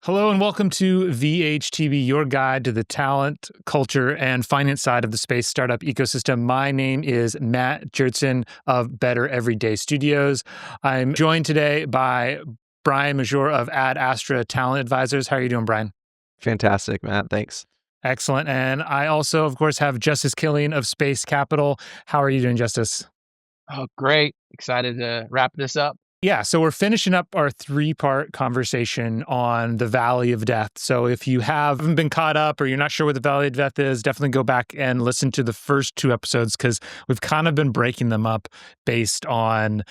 Hello and welcome to VHTB, your guide to the talent, culture, and finance side of the space startup ecosystem. My name is Matt Gjertsen of Better Everyday Studios. I'm joined today by Brian Mejeur of AdAstra Talent Advisors. How are you doing, Brian? Fantastic, Matt. Thanks. Excellent. And I also, of course, have Justus Kilian of Space Capital. How are you doing, Justus? Oh, great. Excited to wrap this up. Yeah, so we're finishing up our three-part conversation on the Valley of Death. So if you haven't been caught up or you're not sure what the Valley of Death is, definitely go back and listen to the first two episodes because we've kind of been breaking them up based on,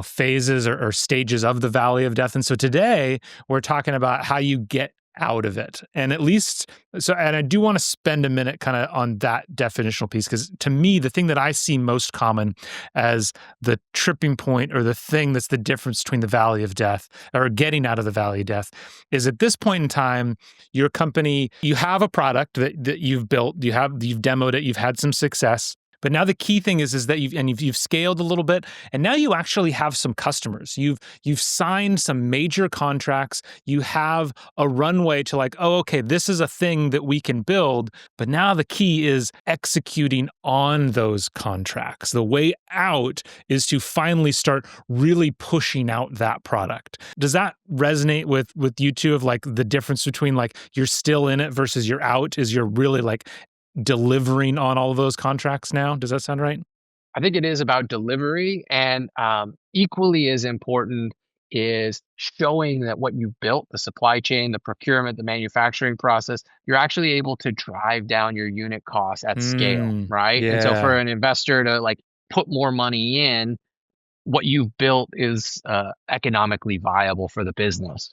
phases or stages of the Valley of Death. And so today we're talking about how you get out of it. And I do want to spend a minute kind of on that definitional piece, because to me, the thing that I see most common as the tripping point or the thing that's the difference between the Valley of Death or getting out of the Valley of Death is at this point in time, your company, you have a product that you've built, you've demoed it, you've had some success. But now the key thing is that you've scaled a little bit, and now you actually have some customers. You've signed some major contracts. You have a runway to this is a thing that we can build. But now the key is executing on those contracts. The way out is to finally start really pushing out that product. Does that resonate with you two of the difference between you're still in it versus you're out? Is you're really delivering on all of those contracts now? Does that sound right? I think it is about delivery, and equally as important is showing that what you built, the supply chain, the procurement, the manufacturing process, you're actually able to drive down your unit costs at scale, right? Yeah. And so for an investor to put more money in, what you've built is economically viable for the business.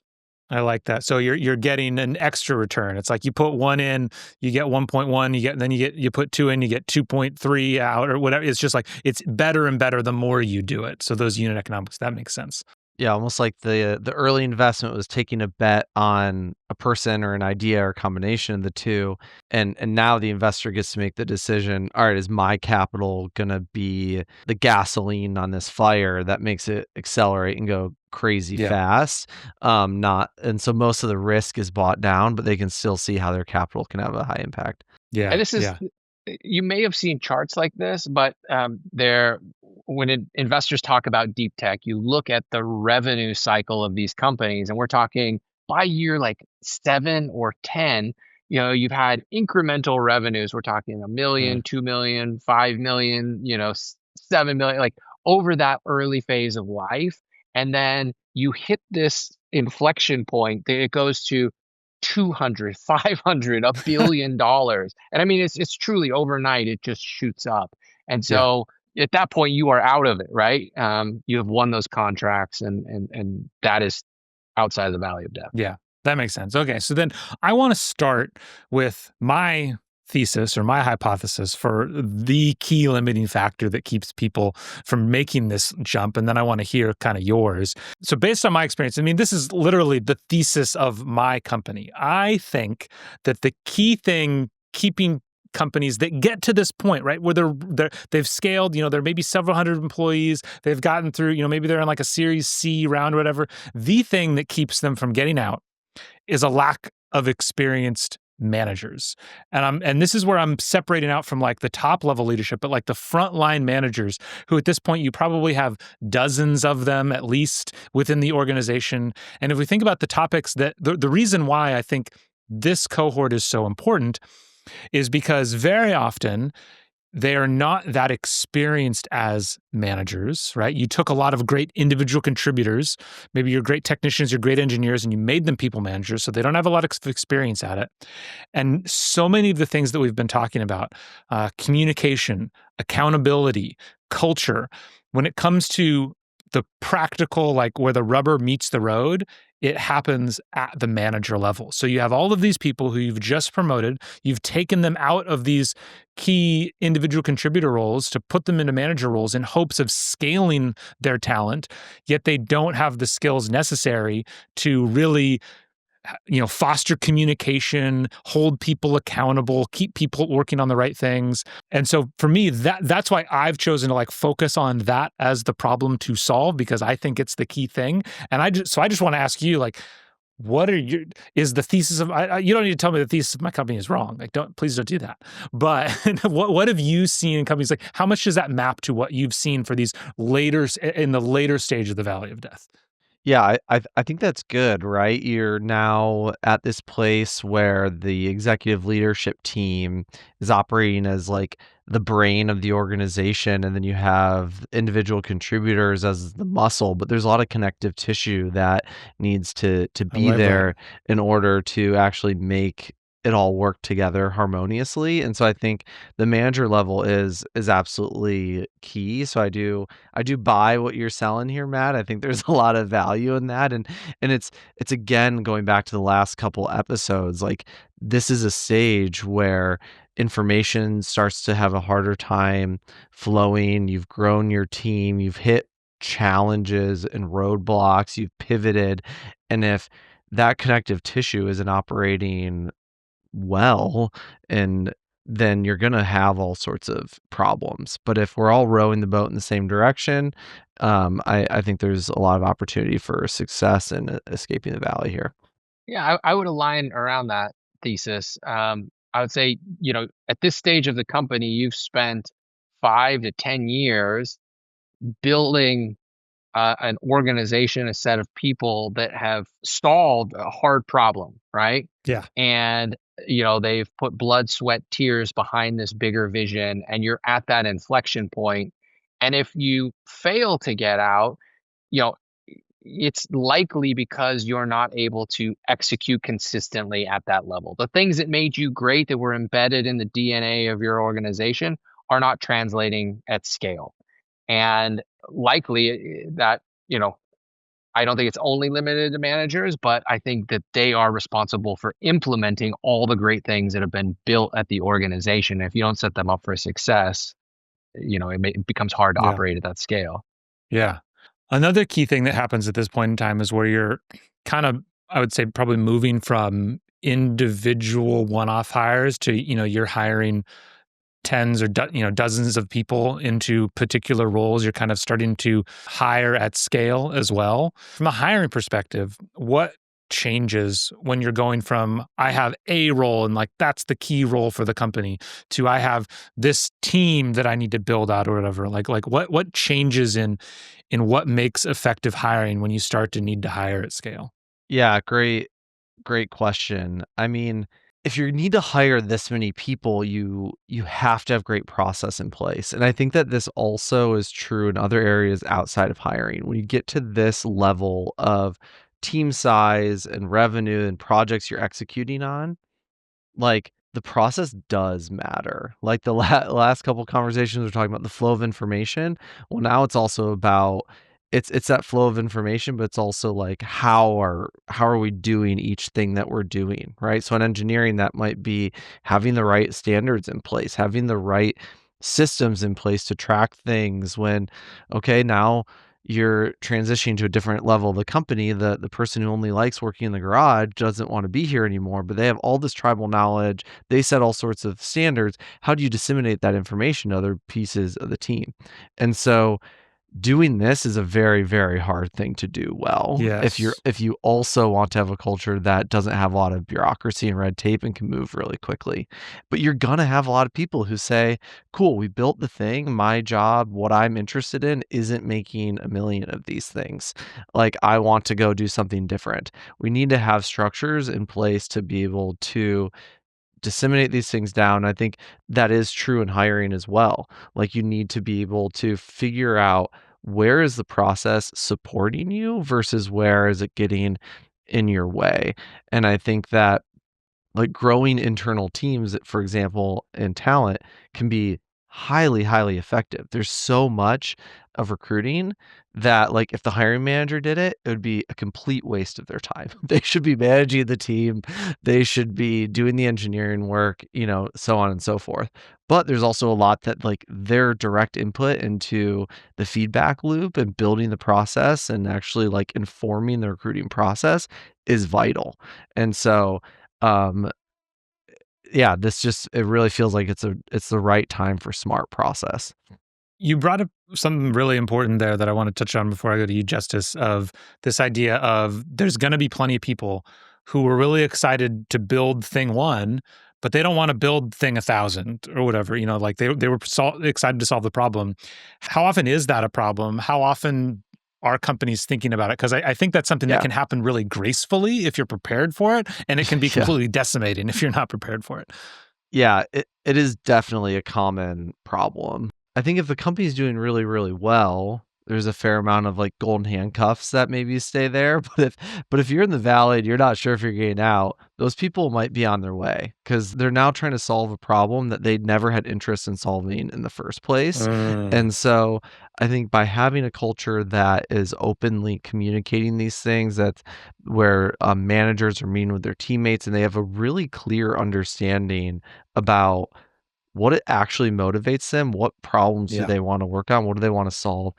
I like that. So you're getting an extra return. It's like you put one in, you get 1.1, you put two in, you get 2.3 out or whatever. It's just it's better and better the more you do it. So those unit economics, that makes sense. Yeah, almost like the early investment was taking a bet on a person or an idea or a combination of the two. And now the investor gets to make the decision, all right, is my capital going to be the gasoline on this fire that makes it accelerate and go crazy fast? And so most of the risk is bought down, but they can still see how their capital can have a high impact. Yeah. And this is, you may have seen charts like this, but when investors talk about deep tech, you look at the revenue cycle of these companies, and we're talking by year 7 or 10, you've had incremental revenues. We're talking $1 million, 2 million, 5 million, 7 million, over that early phase of life. And then you hit this inflection point that it goes to 200, 500, $1 billion. And I mean, it's truly overnight, it just shoots up. And so at that point you are out of it, right? You have won those contracts and that is outside of the Valley of Death. Yeah, that makes sense. Okay. So then I want to start with my thesis or my hypothesis for the key limiting factor that keeps people from making this jump. And then I want to hear kind of yours. So based on my experience, I mean, this is literally the thesis of my company. I think that the key thing keeping companies that get to this point, right, where they've scaled, there may be several hundred employees, they've gotten through, maybe they're in a Series C round or whatever. The thing that keeps them from getting out is a lack of experienced managers. And this is where I'm separating out from the top level leadership, but the frontline managers who at this point you probably have dozens of them at least within the organization. And if we think about the topics that the reason why I think this cohort is so important is because very often they are not that experienced as managers, right? You took a lot of great individual contributors, maybe you're great technicians, you're great engineers, and you made them people managers, so they don't have a lot of experience at it. And so many of the things that we've been talking about, communication, accountability, culture, when it comes to the practical, where the rubber meets the road, it happens at the manager level. So you have all of these people who you've just promoted, you've taken them out of these key individual contributor roles to put them into manager roles in hopes of scaling their talent, yet they don't have the skills necessary to really foster communication, hold people accountable, keep people working on the right things. And so for me, that's why I've chosen to focus on that as the problem to solve, because I think it's the key thing. And I just want to ask you, what are your is the thesis of you don't need to tell me the thesis of my company is wrong. Like, please don't do that. But what have you seen in companies? Like, how much does that map to what you've seen for these in the later stage of the valley of death? Yeah, I think that's good, right? You're now at this place where the executive leadership team is operating as like the brain of the organization, and then you have individual contributors as the muscle, but there's a lot of connective tissue that needs to I be love that. there in order to actually make it all work together harmoniously. And so I think the manager level is absolutely key. So I do buy what you're selling here, Matt. I think there's a lot of value in that. And it's again going back to the last couple episodes, like this is a stage where information starts to have a harder time flowing. You've grown your team, you've hit challenges and roadblocks, you've pivoted. And if that connective tissue isn't operating well, and then you're gonna have all sorts of problems. But if we're all rowing the boat in the same direction, I think there's a lot of opportunity for success in escaping the valley here. Yeah, I would align around that thesis. I would say, at this stage of the company, you've spent 5 to 10 years building an organization, a set of people that have stalled a hard problem, right? Yeah. And they've put blood, sweat, tears behind this bigger vision, and you're at that inflection point. And if you fail to get out, you know, it's likely because you're not able to execute consistently at that level. The things that made you great that were embedded in the DNA of your organization are not translating at scale. And likely that, I don't think it's only limited to managers, but I think that they are responsible for implementing all the great things that have been built at the organization. If you don't set them up for success, it becomes hard to Yeah. operate at that scale. Yeah. Another key thing that happens at this point in time is where you're kind of, I would say, probably moving from individual one-off hires to, you're hiring tens or dozens of people into particular roles. You're kind of starting to hire at scale as well. From a hiring perspective, what changes when you're going from I have a role and like that's the key role for the company to I have this team that I need to build out or whatever? Like what changes in what makes effective hiring when you start to need to hire at scale? Yeah, great question. I mean, if you need to hire this many people, you have to have great process in place. And I think that this also is true in other areas outside of hiring. When you get to this level of team size and revenue and projects you're executing on, like, the process does matter. Like, the last couple conversations, we're talking about the flow of information. Well, now it's also about it's that flow of information, but it's also, like, how are we doing each thing that we're doing, right? So in engineering, that might be having the right standards in place, having the right systems in place to track things when, okay, now you're transitioning to a different level of the company. The person who only likes working in the garage doesn't want to be here anymore, but they have all this tribal knowledge. They set all sorts of standards. How do you disseminate that information to other pieces of the team? And so doing this is a very, very hard thing to do well. Yes. If you also want to have a culture that doesn't have a lot of bureaucracy and red tape and can move really quickly. But you're gonna have a lot of people who say, "Cool, we built the thing. My job, what I'm interested in, isn't making a million of these things. Like, I want to go do something different." We need to have structures in place to be able to disseminate these things down. I think that is true in hiring as well. Like, you need to be able to figure out where is the process supporting you versus where is it getting in your way. And I think that like growing internal teams, for example, in talent can be highly, highly effective. There's so much of recruiting that, like, if the hiring manager did it, it would be a complete waste of their time. They should be managing the team, they should be doing the engineering work, so on and so forth. But there's also a lot that, like, their direct input into the feedback loop and building the process and actually like informing the recruiting process is vital. And so, um, yeah, this just it really feels like it's the right time for smart process. You brought up something really important there that I want to touch on before I go to you, Justus, of this idea of there's going to be plenty of people who are really excited to build thing one, but they don't want to build thing 1,000 or whatever. Like they were excited to solve the problem. How often is that a problem? How often are companies thinking about it? Because I think that's something that can happen really gracefully if you're prepared for it, and it can be completely decimating if you're not prepared for it. Yeah, it is definitely a common problem. I think if the company's doing really, really well, there's a fair amount of like golden handcuffs that maybe stay there. But if you're in the valley and you're not sure if you're getting out, those people might be on their way because they're now trying to solve a problem that they never had interest in solving in the first place. And so I think by having a culture that is openly communicating these things, that's where managers are meeting with their teammates and they have a really clear understanding about what it actually motivates them, what problems do they want to work on, what do they want to solve.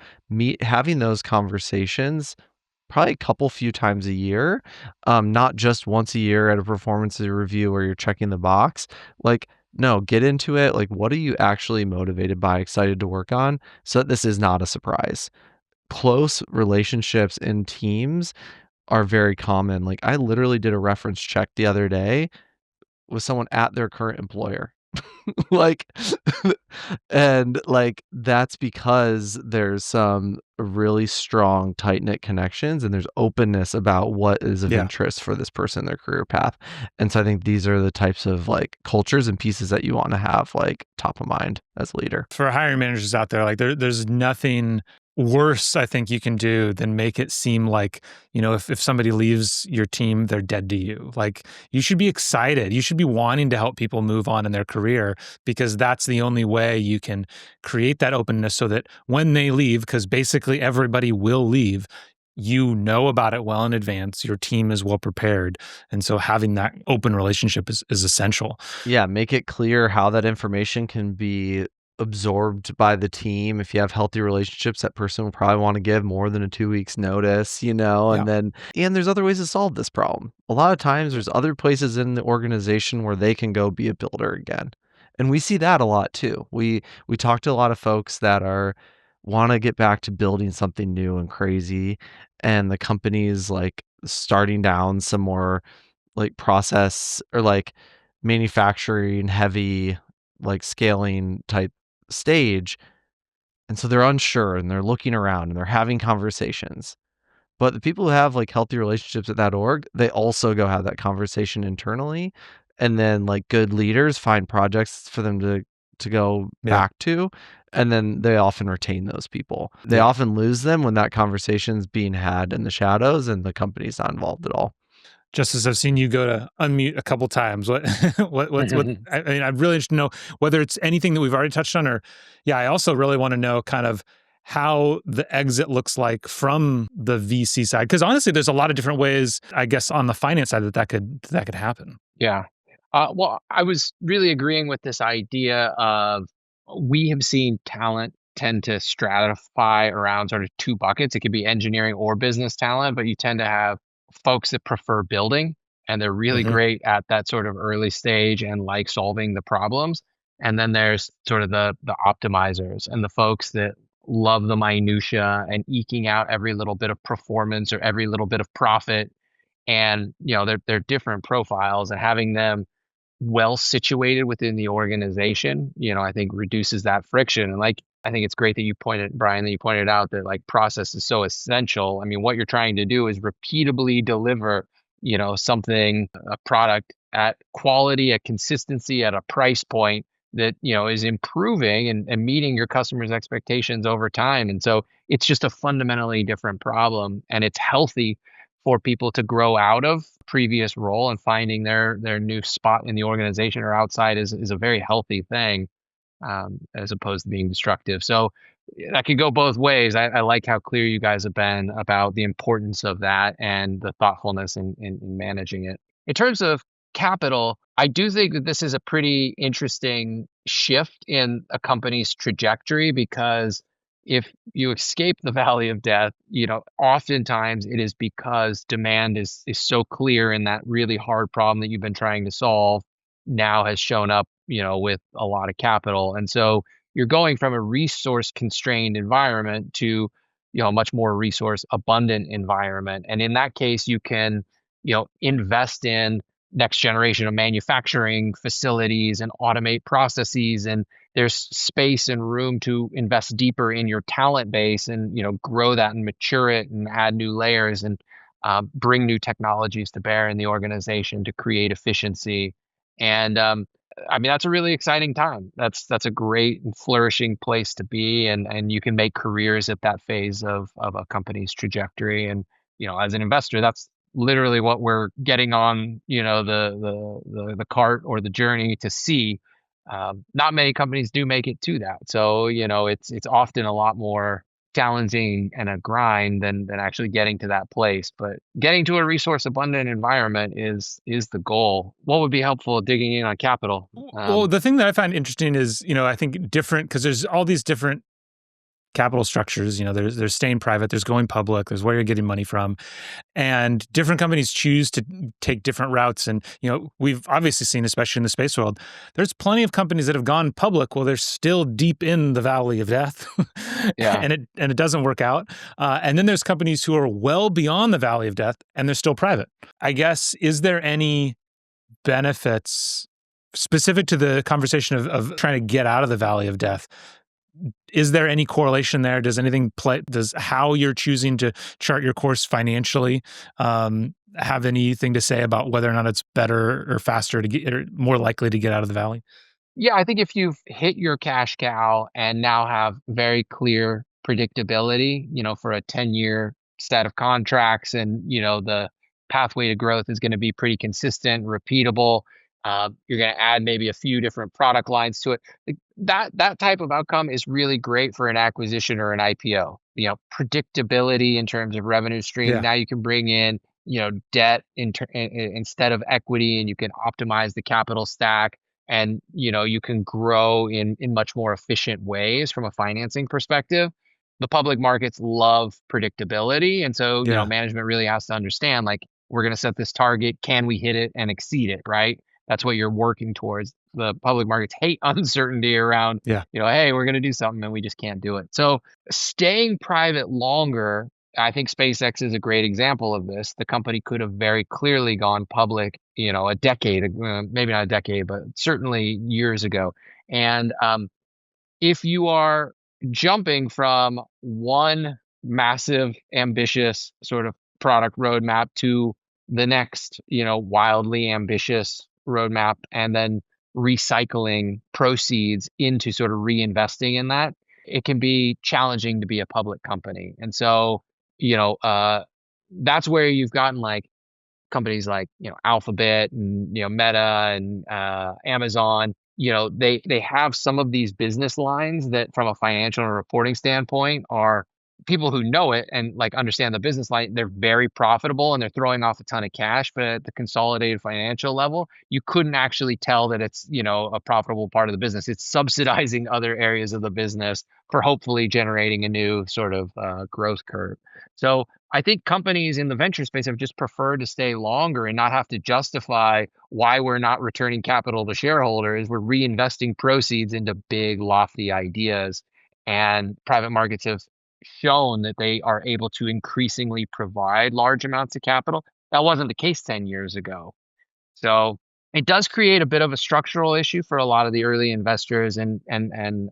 Having those conversations probably a couple few times a year, not just once a year at a performance review where you're checking the box. Like, no, get into it. Like, what are you actually motivated by, excited to work on, so that this is not a surprise. Close relationships in teams are very common. Like, I literally did a reference check the other day with someone at their current employer. Like, and like that's because there's some really strong tight-knit connections and there's openness about what is of interest for this person in their career path. And so I think these are the types of like cultures and pieces that you want to have like top of mind as a leader. For hiring managers out there, like there's nothing worse I think you can do than make it seem like, if somebody leaves your team, they're dead to you. Like, you should be excited. You should be wanting to help people move on in their career, because that's the only way you can create that openness so that when they leave, because basically everybody will leave, you know about it well in advance. Your team is well prepared. And so having that open relationship is essential. Yeah, make it clear how that information can be absorbed by the team. If you have healthy relationships, that person will probably want to give more than a 2 weeks notice, and there's other ways to solve this problem. A lot of times there's other places in the organization where they can go be a builder again. And we see that a lot too. We talk to a lot of folks that want to get back to building something new and crazy, and the company's like starting down some more like process or like manufacturing heavy, like scaling type stage. And so they're unsure and they're looking around and they're having conversations. But the people who have like healthy relationships at that org, they also go have that conversation internally. And then like good leaders find projects for them to go back to. And then they often retain those people. They often lose them when that conversation's being had in the shadows and the company's not involved at all. Justus, I've seen you go to unmute a couple times. What I mean, I'm really interested to know whether it's anything that we've already touched on, or I also really want to know kind of how the exit looks like from the VC side. Because honestly, there's a lot of different ways, I guess, on the finance side that could happen. Yeah. Well, I was really agreeing with this idea of we have seen talent tend to stratify around sort of two buckets. It could be engineering or business talent, but you tend to have folks that prefer building and they're really great at that sort of early stage and like solving the problems. And then there's sort of the optimizers and the folks that love the minutia and eking out every little bit of performance or every little bit of profit. And they're different profiles, and having them well situated within the organization, I think reduces that friction. And like, I think it's great that Brian, that you pointed out that like process is so essential. I mean, what you're trying to do is repeatably deliver, something, a product at quality, at consistency, at a price point that, is improving and meeting your customers' expectations over time. And so it's just a fundamentally different problem, and it's healthy for people to grow out of previous role, and finding their new spot in the organization or outside is a very healthy thing, as opposed to being destructive. So that could go both ways. I like how clear you guys have been about the importance of that and the thoughtfulness in managing it. In terms of capital, I do think that this is a pretty interesting shift in a company's trajectory, because if you escape the valley of death, oftentimes it is because demand is so clear, and that really hard problem that you've been trying to solve now has shown up, with a lot of capital. And so you're going from a resource constrained environment to, a much more resource abundant environment. And in that case, you can, invest in next generation of manufacturing facilities and automate processes, and there's space and room to invest deeper in your talent base and grow that and mature it and add new layers and bring new technologies to bear in the organization to create efficiency. And I mean, that's a really exciting time. That's a great and flourishing place to be, and you can make careers at that phase of a company's trajectory. And as an investor, that's literally what we're getting on, the cart or the journey to see. Not many companies do make it to that, so it's often a lot more challenging and a grind than actually getting to that place. But getting to a resource abundant environment is the goal. What would be helpful digging in on capital? Well, the thing that I find interesting is, I think different, because there's all these different capital structures. There's staying private, there's going public, there's where you're getting money from, and different companies choose to take different routes. And we've obviously seen, especially in the space world, there's plenty of companies that have gone public while they're still deep in the valley of death. Yeah. and it doesn't work out. And then there's companies who are well beyond the valley of death and they're still private. I guess, is there any benefits specific to the conversation of trying to get out of the valley of death? Is there any correlation there? Does anything play? Does how you're choosing to chart your course financially have anything to say about whether or not it's better or faster to get, or more likely to get out of the valley? Yeah, I think if you've hit your cash cow and now have very clear predictability, for a 10-year set of contracts, and the pathway to growth is going to be pretty consistent, repeatable. You're going to add maybe a few different product lines to it. That type of outcome is really great for an acquisition or an IPO. Predictability in terms of revenue stream. Yeah. Now you can bring in debt instead of equity, and you can optimize the capital stack, and you can grow in much more efficient ways from a financing perspective. The public markets love predictability, and so Yeah. management really has to understand, like, we're going to set this target. Can we hit it and exceed it? Right. That's what you're working towards. The public markets hate uncertainty around, Yeah. hey, we're going to do something and we just can't do it. So staying private longer, I think SpaceX is a great example of this. The company could have very clearly gone public, a decade, maybe not a decade, but certainly years ago. And if you are jumping from one massive, ambitious sort of product roadmap to the next, wildly ambitious roadmap, and then recycling proceeds into sort of reinvesting in that, it can be challenging to be a public company. And so, that's where you've gotten like companies like, Alphabet and, Meta and Amazon, they have some of these business lines that from a financial and reporting standpoint are people who know it and like understand the business line. They're very profitable and they're throwing off a ton of cash, but at the consolidated financial level, you couldn't actually tell that it's, a profitable part of the business. It's subsidizing other areas of the business for hopefully generating a new sort of growth curve. So I think companies in the venture space have just preferred to stay longer and not have to justify why we're not returning capital to shareholders. We're reinvesting proceeds into big, lofty ideas. And private markets have shown that they are able to increasingly provide large amounts of capital. That wasn't the case 10 years ago. So it does create a bit of a structural issue for a lot of the early investors and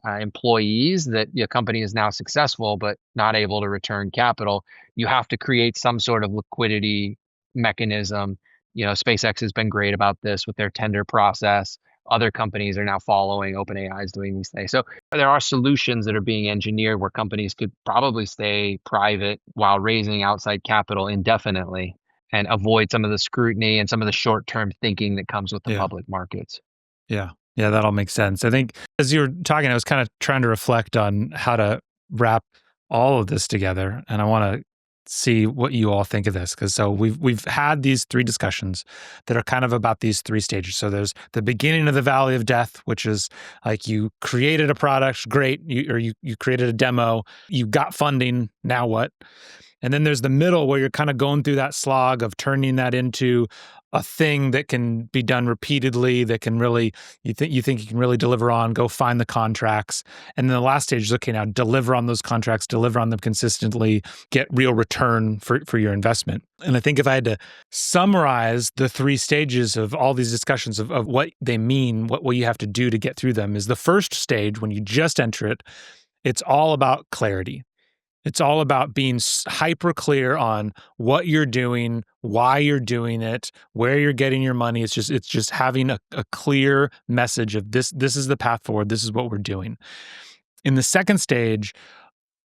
employees that your company is now successful but not able to return capital. You have to create some sort of liquidity mechanism. SpaceX has been great about this with their tender process. Other companies are now following. OpenAI is doing these things. So there are solutions that are being engineered where companies could probably stay private while raising outside capital indefinitely and avoid some of the scrutiny and some of the short-term thinking that comes with the public markets. Yeah. Yeah, that all makes sense. I think as you were talking, I was kind of trying to reflect on how to wrap all of this together. And I want to see what you all think of this. So we've had these three discussions that are kind of about these three stages. So there's the beginning of the valley of death, which is like you created a product, great, you created a demo, you got funding, now what? And then there's the middle where you're kind of going through that slog of turning that into a thing that can be done repeatedly, that can really, you think you can really deliver on, go find the contracts. And then the last stage is, okay, now deliver on those contracts, deliver on them consistently, get real return for your investment. And I think if I had to summarize the 3 stages of all these discussions of what they mean, what you have to do to get through them, is the first stage, when you just enter it, it's all about clarity. It's all about being hyper clear on what you're doing, why you're doing it, where you're getting your money. It's just having a clear message of this is the path forward. This is what we're doing. In the second stage,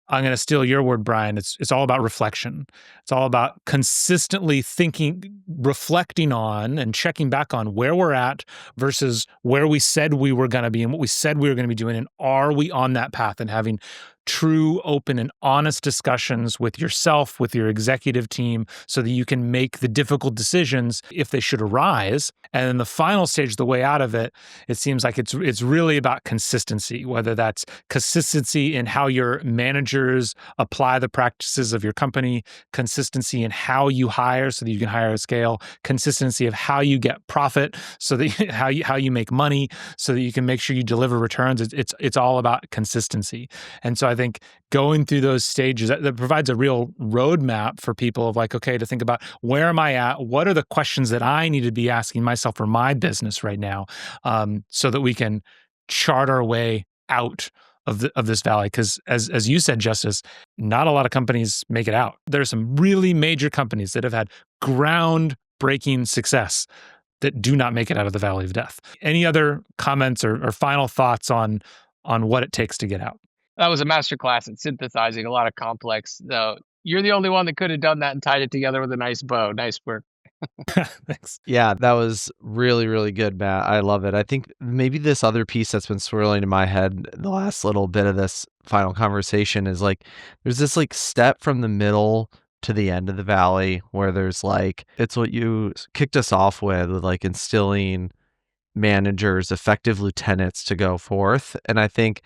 I'm going to steal your word, Brian. It's all about reflection. It's all about consistently thinking, reflecting on and checking back on where we're at versus where we said we were going to be and what we said we were going to be doing. And are we on that path, and having true, open, and honest discussions with yourself, with your executive team, so that you can make the difficult decisions if they should arise. And then the final stage, the way out of it, it seems like it's really about consistency, whether that's consistency in how your managers apply the practices of your company, consistency in how you hire so that you can hire at scale, consistency of how you get profit, so that how you make money, so that you can make sure you deliver returns. It's all about consistency. And so I think going through those stages, that provides a real roadmap for people of like, okay, to think about, where am I at? What are the questions that I need to be asking myself for my business right now, so that we can chart our way out of this valley? Because as you said, Justus, not a lot of companies make it out. There are some really major companies that have had groundbreaking success that do not make it out of the valley of death. Any other comments or final thoughts on what it takes to get out? That was a masterclass in synthesizing, a lot of complex. Though you're the only one that could have done that and tied it together with a nice bow. Nice work. Thanks. Yeah, that was really, really good, Matt. I love it. I think maybe this other piece that's been swirling in my head the last little bit of this final conversation is like, there's this like step from the middle to the end of the valley where there's like, it's what you kicked us off with like instilling managers, effective lieutenants to go forth. And I think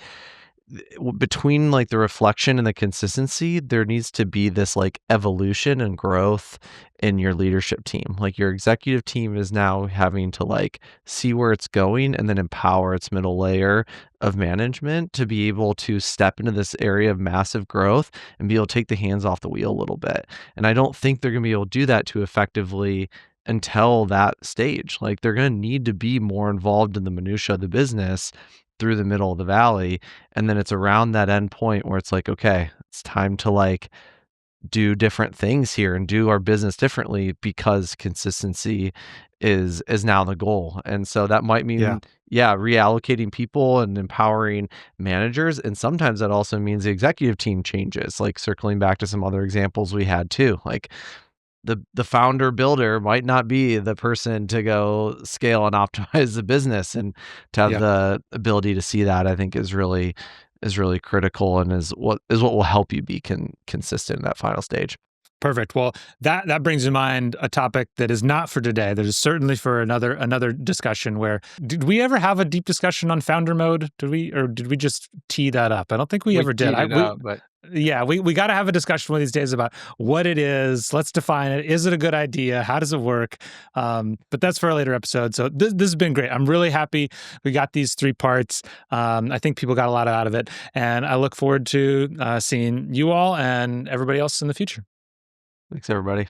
between like the reflection and the consistency, there needs to be this like evolution and growth in your leadership team. Like your executive team is now having to like see where it's going and then empower its middle layer of management to be able to step into this area of massive growth and be able to take the hands off the wheel a little bit. And I don't think they're going to be able to do that too effectively until that stage. Like they're going to need to be more involved in the minutia of the business through the middle of the valley. And then it's around that end point where it's like, okay, it's time to like do different things here and do our business differently, because consistency is now the goal. And so that might mean reallocating people and empowering managers. And sometimes that also means the executive team changes, like circling back to some other examples we had too. Like the founder builder might not be the person to go scale and optimize the business, and to have the ability to see that, I think is really critical, and is what will help you be consistent in that final stage. Perfect. Well, that brings to mind a topic that is not for today. That is certainly for another discussion. Where did we ever have a deep discussion on founder mode? Did we just tee that up? I don't think we ever did. We got to have a discussion one of these days about what it is. Let's define it. Is it a good idea? How does it work? But that's for a later episode. So this has been great. I'm really happy we got these 3 parts. I think people got a lot out of it, and I look forward to seeing you all and everybody else in the future. Thanks, everybody.